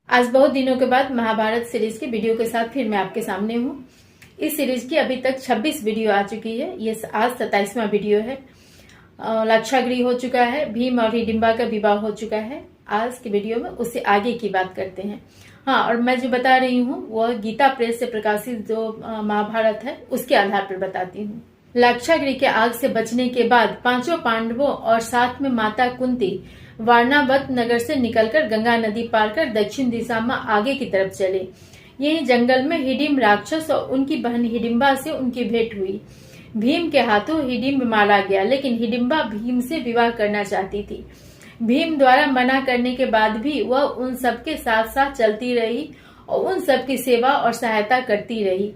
आज बहुत दिनों के बाद महाभारत सीरीज की वीडियो के साथ फिर मैं आपके सामने हूँ। इस सीरीज की अभी तक 26 वीडियो आ चुकी है। ये आज 27वां वीडियो है। लाक्षागृह हो चुका है, भीम और हिडिंबा का विवाह हो चुका है। आज की वीडियो में उससे आगे की बात करते हैं। हाँ, और मैं जो बता रही हूँ वह गीता प्रेस से प्रकाशित जो महाभारत है उसके आधार पर बताती हूँ। लाक्षागृह के आग से बचने के बाद पांचों पांडवों और साथ में माता कुंती वारणावत नगर से निकलकर गंगा नदी पार कर दक्षिण दिशा में आगे की तरफ चले। यही जंगल में हिडिंब राक्षस और उनकी बहन हिडिंबा से उनकी भेंट हुई। भीम के हाथों हिडिंब मारा गया, लेकिन हिडिंबा भीम से विवाह करना चाहती थी। भीम द्वारा मना करने के बाद भी वह उन सबके साथ साथ चलती रही और उन सबकी सेवा और सहायता करती रही।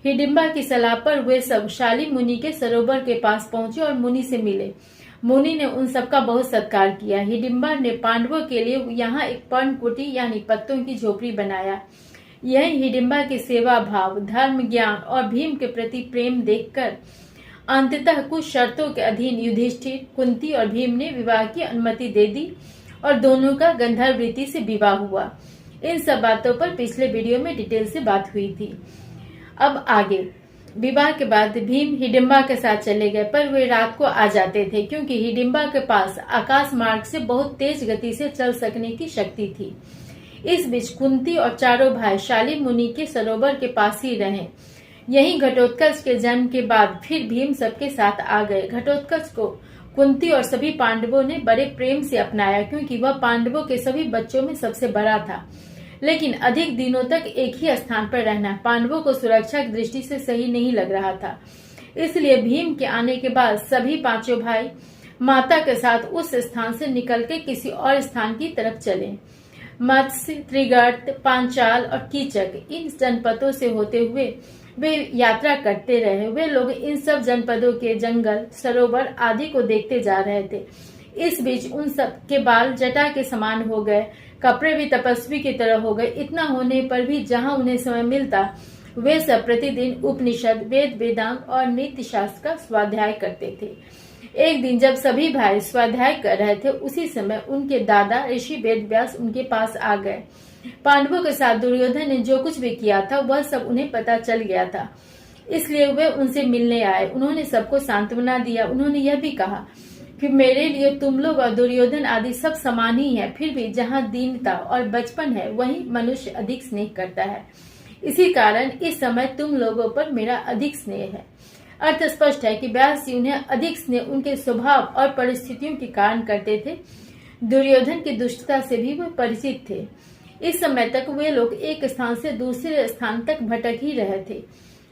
हिडिंबा की सलाह पर वे सब शाली मुनि के सरोवर के पास पहुंचे और मुनि से मिले। मुनि ने उन सबका बहुत सत्कार किया। हिडिंबा ने पांडवों के लिए यहाँ एक पर्णकुटी यानी पत्तों की झोपड़ी बनाया। यही हिडिंबा की सेवा भाव, धर्म ज्ञान और भीम के प्रति प्रेम देखकर अंततः कुछ शर्तों के अधीन युधिष्ठिर, कुंती और भीम ने विवाह की अनुमति दे दी और दोनों का गंधर्व रीति से विवाह हुआ। इन सब बातों पर पिछले वीडियो में डिटेल से बात हुई थी। अब आगे। विवाह के बाद भीम हिडिंबा के साथ चले गए, पर वे रात को आ जाते थे क्योंकि हिडिंबा के पास आकाश मार्ग से बहुत तेज गति से चल सकने की शक्ति थी। इस बीच कुंती और चारों भाई शाली मुनि के सरोवर के पास ही रहे। यहीं घटोत्कच के जन्म के बाद फिर भीम सबके साथ आ गए। घटोत्कच को कुंती और सभी पांडवों ने बड़े प्रेम से अपनाया क्योंकि वह पांडवों के सभी बच्चों में सबसे बड़ा था। लेकिन अधिक दिनों तक एक ही स्थान पर रहना पांडवों को सुरक्षा की दृष्टि से सही नहीं लग रहा था। इसलिए भीम के आने के बाद सभी पांचों भाई माता के साथ उस स्थान से निकलकर किसी और स्थान की तरफ चले। मत्स्य, त्रिगर्त, पांचाल और कीचक इन जनपदों से होते हुए वे यात्रा करते रहे। वे लोग इन सब जनपदों के जंगल, सरोवर आदि को देखते जा रहे थे। इस बीच उन सब के बाल जटा के समान हो गए, कपड़े भी तपस्वी की तरह हो गए। इतना होने पर भी जहाँ उन्हें समय मिलता वे सब प्रतिदिन उपनिषद, वेद, वेदांत और नीति शास्त्र का स्वाध्याय करते थे। एक दिन जब सभी भाई स्वाध्याय कर रहे थे, उसी समय उनके दादा ऋषि वेदव्यास उनके पास आ गए। पांडवों के साथ दुर्योधन ने जो कुछ भी किया था वह सब उन्हें पता चल गया था, इसलिए वे उनसे मिलने आए। उन्होंने सबको सांत्वना दिया। उन्होंने यह भी कहा कि मेरे लिए तुम लोग और दुर्योधन आदि सब समान ही है, फिर भी जहाँ दीनता और बचपन है वहीं मनुष्य अधिक स्नेह करता है। इसी कारण इस समय तुम लोगों पर मेरा अधिक स्नेह है। अर्थ स्पष्ट है कि व्यास जी उन्हें अधिक स्नेह उनके स्वभाव और परिस्थितियों के कारण करते थे। दुर्योधन की दुष्टता से भी वे परिचित थे। इस समय तक वे लोग एक स्थान से दूसरे स्थान तक भटक ही रहे थे।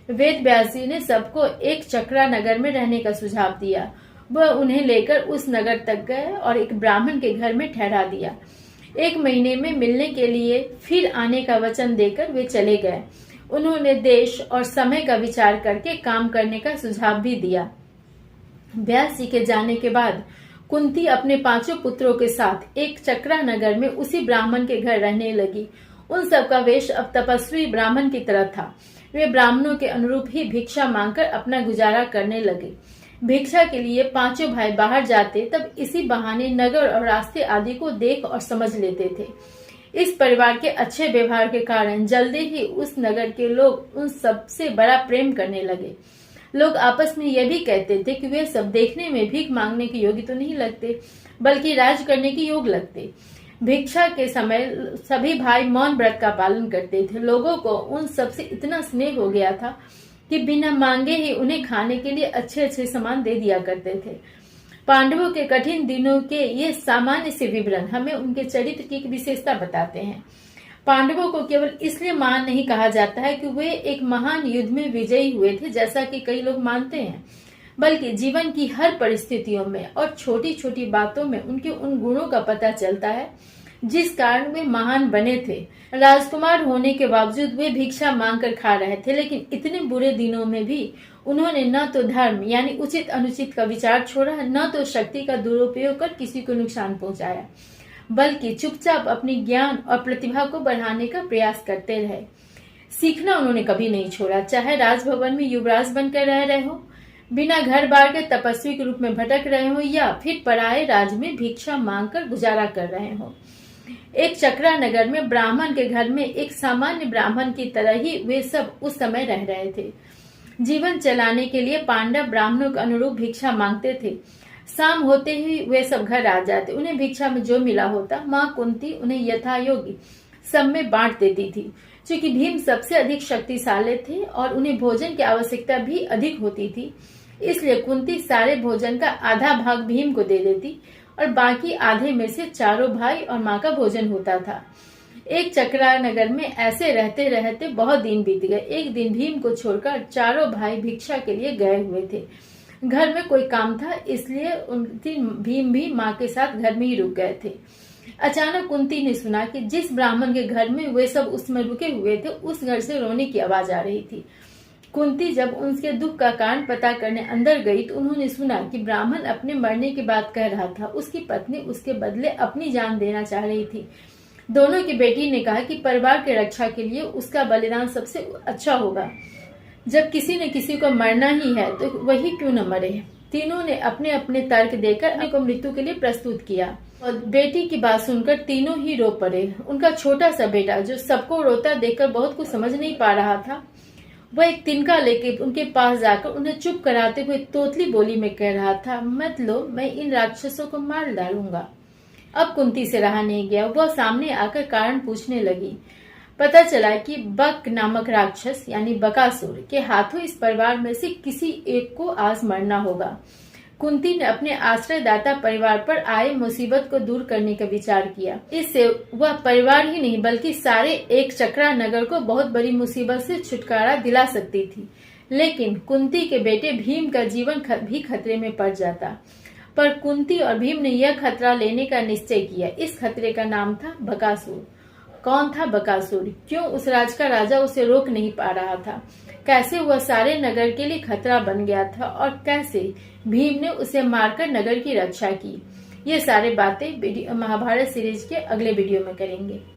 वेद व्यास जी ने सबको एक चक्रा नगर में रहने का सुझाव दिया। वह उन्हें लेकर उस नगर तक गए और एक ब्राह्मण के घर में ठहरा दिया। 1 महीने में मिलने के लिए फिर आने का वचन देकर वे चले गए। उन्होंने देश और समय का विचार करके काम करने का सुझाव भी दिया। व्यास जी के जाने के बाद कुंती अपने 5 पुत्रों के साथ एक चक्रा नगर में उसी ब्राह्मण के घर रहने लगी। उन सब का वेश अब तपस्वी ब्राह्मण की तरह था। वे ब्राह्मणों के अनुरूप ही भिक्षा मांगकर अपना गुजारा करने लगे। भिक्षा के लिए 5 भाई बाहर जाते तब इसी बहाने नगर और रास्ते आदि को देख और समझ लेते थे। इस परिवार के अच्छे व्यवहार के कारण जल्दी ही उस नगर के लोग उन सबसे बड़ा प्रेम करने लगे। लोग आपस में यह भी कहते थे कि वे सब देखने में भीख मांगने के योग्य तो नहीं लगते, बल्कि राज करने के योग्य लगते। भिक्षा के समय सभी भाई मौन व्रत का पालन करते थे। लोगों को उन सबसे इतना स्नेह हो गया था कि बिना मांगे ही उन्हें खाने के लिए अच्छे अच्छे सामान दे दिया करते थे। पांडवों के कठिन दिनों के ये सामान्य से विवरण हमें उनके चरित्र की विशेषता बताते हैं। पांडवों को केवल इसलिए महान नहीं कहा जाता है कि वे एक महान युद्ध में विजयी हुए थे, जैसा कि कई लोग मानते हैं, बल्कि जीवन की हर परिस्थितियों में और छोटी छोटी बातों में उनके उन गुणों का पता चलता है जिस कारण वे महान बने थे। राजकुमार होने के बावजूद वे भिक्षा मांगकर खा रहे थे, लेकिन इतने बुरे दिनों में भी उन्होंने न तो धर्म यानी उचित अनुचित का विचार छोड़ा, न तो शक्ति का दुरुपयोग कर किसी को नुकसान पहुंचाया, बल्कि चुपचाप अपनी ज्ञान और प्रतिभा को बढ़ाने का प्रयास करते रहे। सीखना उन्होंने कभी नहीं छोड़ा, चाहे राजभवन में युवराज बनकर रह रहे हो, बिना घर बार के तपस्वी के रूप में भटक रहे हो, या फिर पराये राज में भिक्षा मांगकर गुजारा कर रहे हो। एक चक्रा नगर में ब्राह्मण के घर में एक सामान्य ब्राह्मण की तरह ही वे सब उस समय रह रहे थे। जीवन चलाने के लिए पांडव ब्राह्मणों के अनुरूप भिक्षा मांगते थे। शाम होते ही वे सब घर आ जाते। उन्हें भिक्षा में जो मिला होता माँ कुंती उन्हें यथायोग्य सब में बांट देती थी। क्योंकि भीम सबसे अधिक शक्तिशाली थे और उन्हें भोजन की आवश्यकता भी अधिक होती थी, इसलिए कुंती सारे भोजन का आधा भाग भीम को दे देती और बाकी आधे में से चारों भाई और माँ का भोजन होता था। एक चक्रा नगर में ऐसे रहते रहते बहुत दिन बीत गए। एक दिन भीम को छोड़कर चारों भाई भिक्षा के लिए गए हुए थे। घर में कोई काम था, इसलिए भीम भी माँ के साथ घर में ही रुक गए थे। अचानक कुंती ने सुना कि जिस ब्राह्मण के घर में वे सब उसमें रुके हुए थे, उस घर से रोने की आवाज आ रही थी। कुंती जब उनके दुख का कारण पता करने अंदर गई तो उन्होंने सुना कि ब्राह्मण अपने मरने की बात कह रहा था। उसकी पत्नी उसके बदले अपनी जान देना चाह रही थी। दोनों की बेटी ने कहा कि परिवार की रक्षा के लिए उसका बलिदान सबसे अच्छा होगा। जब किसी ने किसी को मरना ही है तो वही क्यों न मरे। तीनों ने अपने अपने तर्क देकर अपने को मृत्यु के लिए प्रस्तुत किया और बेटी की बात सुनकर तीनों ही रो पड़े। उनका छोटा सा बेटा जो सबको रोता देखकर बहुत कुछ समझ नहीं पा रहा था, वह एक तिनका लेके उनके पास जाकर उन्हें चुप कराते हुए तोतली बोली में कह रहा था, मत लो, मैं इन राक्षसों को मार डालूंगा। अब कुंती से रहा नहीं गया। वह सामने आकर कारण पूछने लगी। पता चला कि बक नामक राक्षस यानी बकासुर के हाथों इस परिवार में से किसी एक को आज मरना होगा। कुंती ने अपने आश्रयदाता परिवार पर आए मुसीबत को दूर करने का विचार किया। इससे वह परिवार ही नहीं बल्कि सारे एक चक्रा नगर को बहुत बड़ी मुसीबत से छुटकारा दिला सकती थी। लेकिन कुंती के बेटे भीम का जीवन भी खतरे में पड़ जाता। पर कुंती और भीम ने यह खतरा लेने का निश्चय किया। इस खतरे का नाम था बकासुर। कौन था बकासुर? क्यों उस राज का राजा उसे रोक नहीं पा रहा था? कैसे वह सारे नगर के लिए खतरा बन गया था और कैसे भीम ने उसे मारकर नगर की रक्षा की? ये सारे बातें महाभारत सीरीज के अगले वीडियो में करेंगे।